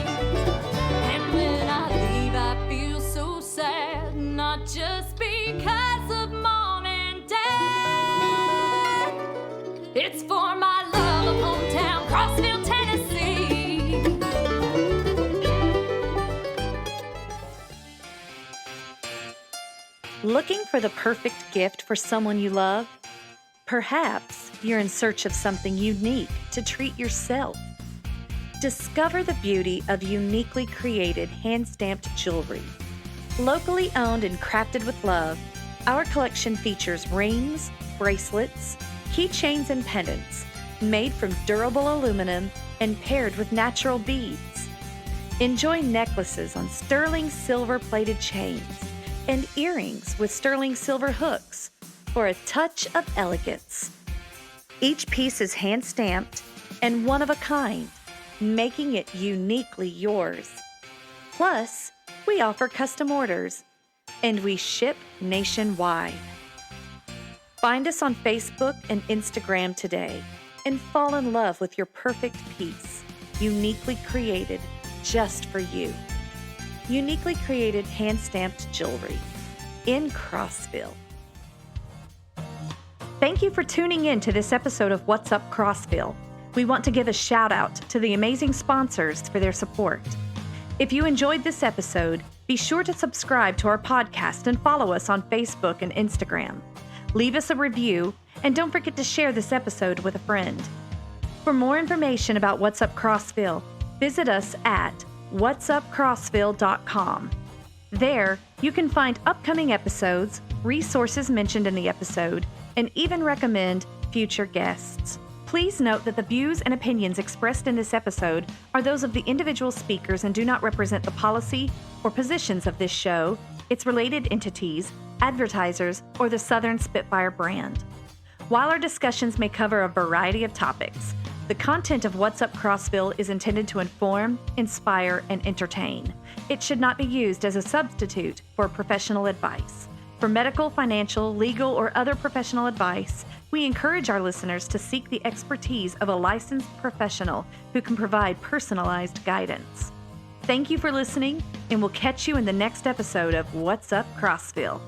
And when I leave, I feel so sad, not just because of mom and dad. It's for my love of hometown, Crossville, Tennessee. Looking for the perfect gift for someone you love? Perhaps you're in search of something unique to treat yourself. Discover the beauty of uniquely created hand-stamped jewelry. Locally owned and crafted with love, our collection features rings, bracelets, keychains, and pendants made from durable aluminum and paired with natural beads. Enjoy necklaces on sterling silver-plated chains and earrings with sterling silver hooks for a touch of elegance. Each piece is hand-stamped and one of a kind, making it uniquely yours. Plus, we offer custom orders, and we ship nationwide. Find us on Facebook and Instagram today and fall in love with your perfect piece, uniquely created just for you. Uniquely created hand-stamped jewelry in Crossville. Thank you for tuning in to this episode of What's Up Crossville. We want to give a shout out to the amazing sponsors for their support. If you enjoyed this episode, be sure to subscribe to our podcast and follow us on Facebook and Instagram. Leave us a review, and don't forget to share this episode with a friend. For more information about What's Up Crossville, visit us at whatsupcrossville.com. There, you can find upcoming episodes, resources mentioned in the episode, and even recommend future guests. Please note that the views and opinions expressed in this episode are those of the individual speakers and do not represent the policy or positions of this show, its related entities, advertisers, or the Southern Spitfire brand. While our discussions may cover a variety of topics, the content of What's Up Crossville is intended to inform, inspire, and entertain. It should not be used as a substitute for professional advice. For medical, financial, legal, or other professional advice, we encourage our listeners to seek the expertise of a licensed professional who can provide personalized guidance. Thank you for listening, and we'll catch you in the next episode of What's Up Crossville.